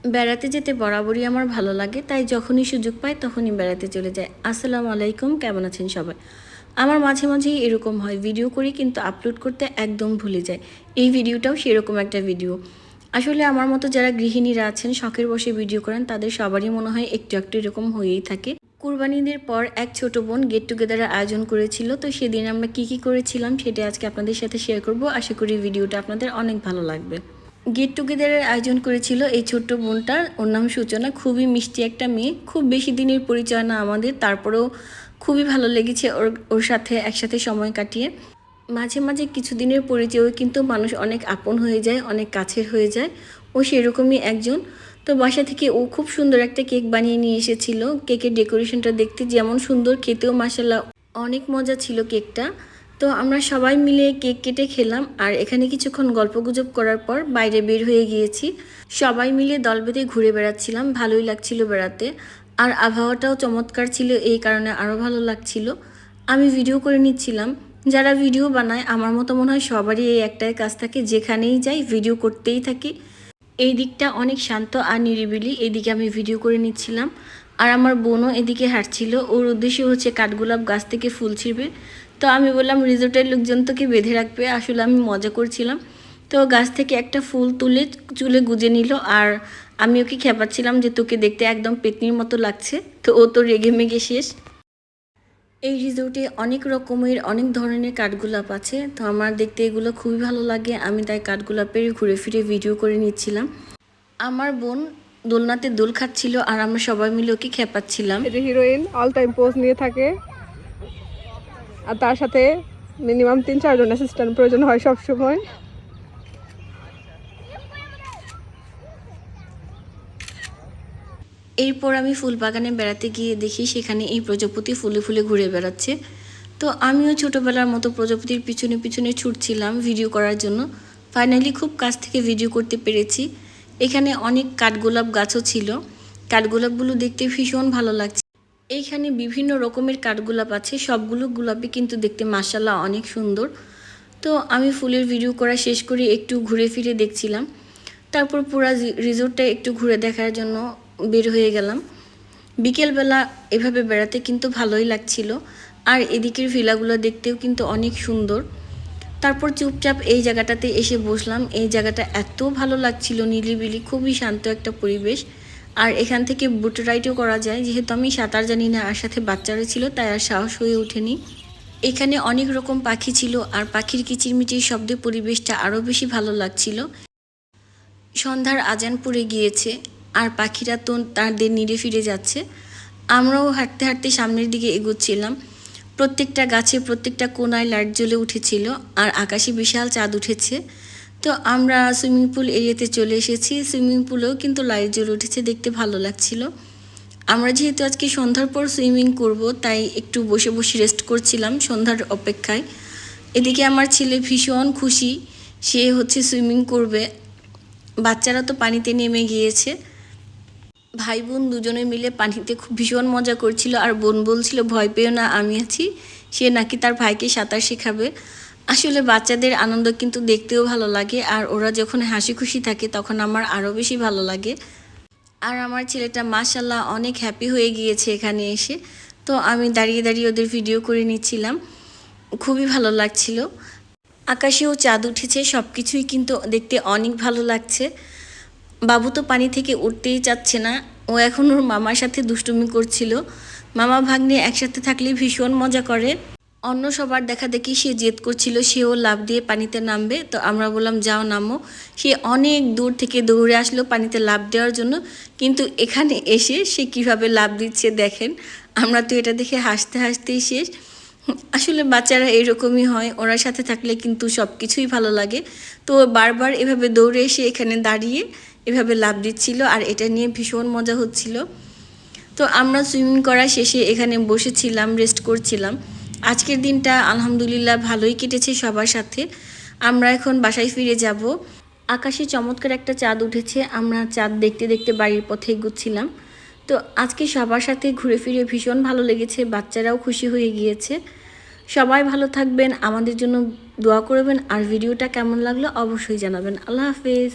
বেড়াতে যেতে বরাবরই আমার ভালো লাগে, তাই যখনই সুযোগ পাই তখনই বেড়াতে চলে যাই। আসসালামু আলাইকুম, কেমন আছেন সবাই? আমার মাঝে মাঝেই এরকম হয়, ভিডিও করি কিন্তু আপলোড করতে একদম ভুলে যাই। এই ভিডিওটাও সেরকম একটা ভিডিও। আসলে আমার মতো যারা গৃহিণীরা আছেন, শখের বসে ভিডিও করেন, তাদের সবারই মনে হয় একটু একটু এরকম হয়েই থাকে। কুরবানিদের পর এক ছোট বোন গেট টুগেদারের আয়োজন করেছিল, তো সেদিন আমরা কি করেছিলাম সেটা আজকে আপনাদের সাথে শেয়ার করব। আশা করি ভিডিওটা আপনাদের অনেক ভালো লাগবে। গেট টুগেদারের আয়োজন করেছিল এই ছোট্ট বোনটার, ওর নাম সূচনা। খুবই মিষ্টি একটা মেয়ে, খুব বেশি দিনের পরিচয় না আমাদের, তারপরেও খুবই ভালো লেগেছে ওর ওর সাথে একসাথে সময় কাটিয়ে। মাঝে মাঝে কিছুদিনের পরিচয়ও কিন্তু মানুষ অনেক আপন হয়ে যায়, অনেক কাছের হয়ে যায়। ও সেরকমই একজন। তো বাসা থেকে ও খুব সুন্দর একটা কেক বানিয়ে নিয়ে এসেছিল। কেকের ডেকোরেশনটা দেখতে যেমন সুন্দর, খেতেও মাশাআল্লাহ অনেক মজা ছিল কেকটা। তো আমরা সবাই মিলে কেক কেটে খেলাম, আর এখানে কিছুক্ষণ গল্পগুজব করার পর বাইরে বের হয়ে গিয়েছি। সবাই মিলে দল বেঁধে ঘুরে বেড়াচ্ছিলাম, ভালোই লাগছিল বেড়াতে। আর আবহাওয়াটাও চমৎকার ছিল, এই কারণে আরও ভালো লাগছিল। আমি ভিডিও করে নিচ্ছিলাম। যারা ভিডিও বানায়, আমার মতো মনে হয় সবারই এই একটাই কাজ থাকে, যেখানেই যাই ভিডিও করতেই থাকি। এই দিকটা অনেক শান্ত আর নিরিবিলি, এদিকে আমি ভিডিও করে নিচ্ছিলাম। আর আমার বোনও এদিকে হাঁটছিল, ওর উদ্দেশ্য হচ্ছে কাঠগোলাপ গাছ থেকে ফুল ছিঁড়বে। তো আমি বললাম রিসোর্টের লোকজন তোকে বেঁধে রাখবে, আসলে আমি মজা করছিলাম। তো গাছ থেকে একটা ফুল তুলে চুলে গুজে নিল, আর আমি ওকে খেপাচ্ছিলাম যে তোকে দেখতে একদম পেতনির মতো লাগছে। তো ও তো রেগে মেগে শেষ। এই রিসোর্টে অনেক রকমের অনেক ধরনের কাঠগোলাপ আছে, তো আমার দেখতে এগুলো খুবই ভালো লাগে। আমি তাই কাঠগোলাপের ঘুরে ফিরে ভিডিও করে নিচ্ছিলাম। আমার বোন দোলনাতে দোল খাচ্ছিল, আর আমরা সবাই মিলে ওকে খেপাচ্ছিলাম। এই যে হিরোইন অল টাইম পোজ নিয়ে থাকে, আর তার সাথে মিনিমাম 3-4 জন অ্যাসিস্ট্যান্ট প্রয়োজন হয় সব সময়। এরপর আমি ফুল বাগানে বেড়াতে গিয়ে দেখি সেখানে এই প্রজাপতি ফুলে ফুলে ঘুরে বেড়াচ্ছে। তো আমিও ছোটোবেলার মতো প্রজাপতির পিছনে পিছনে ছুটছিলাম ভিডিও করার জন্য। ফাইনালি খুব কাছ থেকে ভিডিও করতে পেরেছি। এখানে অনেক কাঠগোলাপ গাছও ছিল, কাঠগোলাপগুলো দেখতে ভীষণ ভালো লাগছে। এইখানে বিভিন্ন রকমের কাঠগোলাপ আছে, সবগুলো গোলাপই কিন্তু দেখতে মাশাআল্লাহ অনেক সুন্দর। তো আমি ফুলের ভিডিও করা শেষ করে একটু ঘুরে ফিরে দেখছিলাম। তারপর পুরা রিসোর্টটা একটু ঘুরে দেখার জন্য বের হয়ে গেলাম। বিকেলবেলা এভাবে বেড়াতে কিন্তু ভালোই লাগছিল, আর এদিকের ভিলাগুলো দেখতেও কিন্তু অনেক সুন্দর। তারপর চুপচাপ এই জায়গাটাতে এসে বসলাম। এই জায়গাটা এত ভালো লাগছিল, নিরিবিলি, খুবই শান্ত একটা পরিবেশ। আর এখান থেকে বোট রাইডও করা যায়, যেহেতু আমি সাঁতার জানি না আর সাথে বাচ্চারা ছিল, তাই আর সাহস হয়ে ওঠেনি। এখানে অনেক রকম পাখি ছিল, আর পাখির কিচিরমিচির শব্দে পরিবেশটা আরও বেশি ভালো লাগছিল। সন্ধ্যার আজান পড়ে গিয়েছে, আর পাখিরা তো তাদের নিড়ে ফিরে যাচ্ছে। আমরাও হাঁটতে হাঁটতে সামনের দিকে এগোচ্ছিলাম। প্রত্যেকটা গাছে প্রত্যেকটা কোনায় লাইট জ্বলে উঠেছিল, আর আকাশে বিশাল চাঁদ উঠেছে। তো আমরা সুইমিং পুল এরিয়াতে চলে এসেছি। সুইমিং পুলেও কিন্তু লাইট জ্বলে উঠেছে, দেখতে ভালো লাগছিল। আমরা যেহেতু আজকে সন্ধ্যার পর সুইমিং করব, তাই একটু বসে বসে রেস্ট করছিলাম সন্ধ্যার অপেক্ষায়। এদিকে আমার ছেলে ভীষণ খুশি, সে হচ্ছে সুইমিং করবে। বাচ্চারা তো পানিতে নেমে গিয়েছে। ভাই বোন দুজনে মিলে পানিতে খুব ভীষণ মজা করছিল, আর বোন বলছিল ভয় পেও না, আমি আছি। সে নাকি তার ভাইকে সাঁতার শেখাবে। আসলে বাচ্চাদের আনন্দ কিন্তু দেখতেও ভালো লাগে, আর ওরা যখন হাসি খুশি থাকে তখন আমার আরও বেশি ভালো লাগে। আর আমার ছেলেটা মাশাআল্লাহ অনেক হ্যাপি হয়ে গিয়েছে এখানে এসে। তো আমি দাঁড়িয়ে দাঁড়িয়ে ওদের ভিডিও করে নিচ্ছিলাম, খুবই ভালো লাগছিল। আকাশেও চাঁদ উঠেছে, সব কিছুই কিন্তু দেখতে অনেক ভালো লাগছে। বাবু তো পানি থেকে উঠতেই চাচ্ছে না, ও এখন ওর মামার সাথে দুষ্টুমি করছিল। মামা ভাগ্নে একসাথে থাকলে ভীষণ মজা করে। অন্য সবার দেখা দেখি সে জেদ করছিল, সেও লাফ দিয়ে পানিতে নামবে। তো আমরা বললাম যাও নামো। সে অনেক দূর থেকে দৌড়ে আসলো পানিতে লাফ দেওয়ার জন্য, কিন্তু এখানে এসে সে কিভাবে লাফ দিচ্ছে দেখেন। আমরা তো এটা দেখে হাসতে হাসতেই শেষ। আসলে বাচ্চারা এরকমই হয়, ওরা সাথে থাকলে কিন্তু সব কিছুই ভালো লাগে। তো বারবার এভাবে দৌড়ে এসে এখানে দাঁড়িয়ে এভাবে লাফ দিচ্ছিল, আর এটা নিয়ে ভীষণ মজা হচ্ছিল। তো আমরা সুইমিং করা শেষে এখানে বসেছিলাম, রেস্ট করছিলাম। আজকের দিনটা আলহামদুলিল্লাহ ভালোই কেটেছে সবার সাথে। আমরা এখন বাসায় ফিরে যাব। আকাশে চমৎকার একটা চাঁদ উঠেছে, আমরা চাঁদ দেখতে দেখতে বাড়ির পথে এগোচ্ছিলাম। তো আজকে সবার সাথে ঘুরে ফিরে ভীষণ ভালো লেগেছে, বাচ্চারাও খুশি হয়ে গিয়েছে। সবাই ভালো থাকবেন, আমাদের জন্য দোয়া করবেন, আর ভিডিওটা কেমন লাগলো অবশ্যই জানাবেন। আল্লাহ হাফেজ।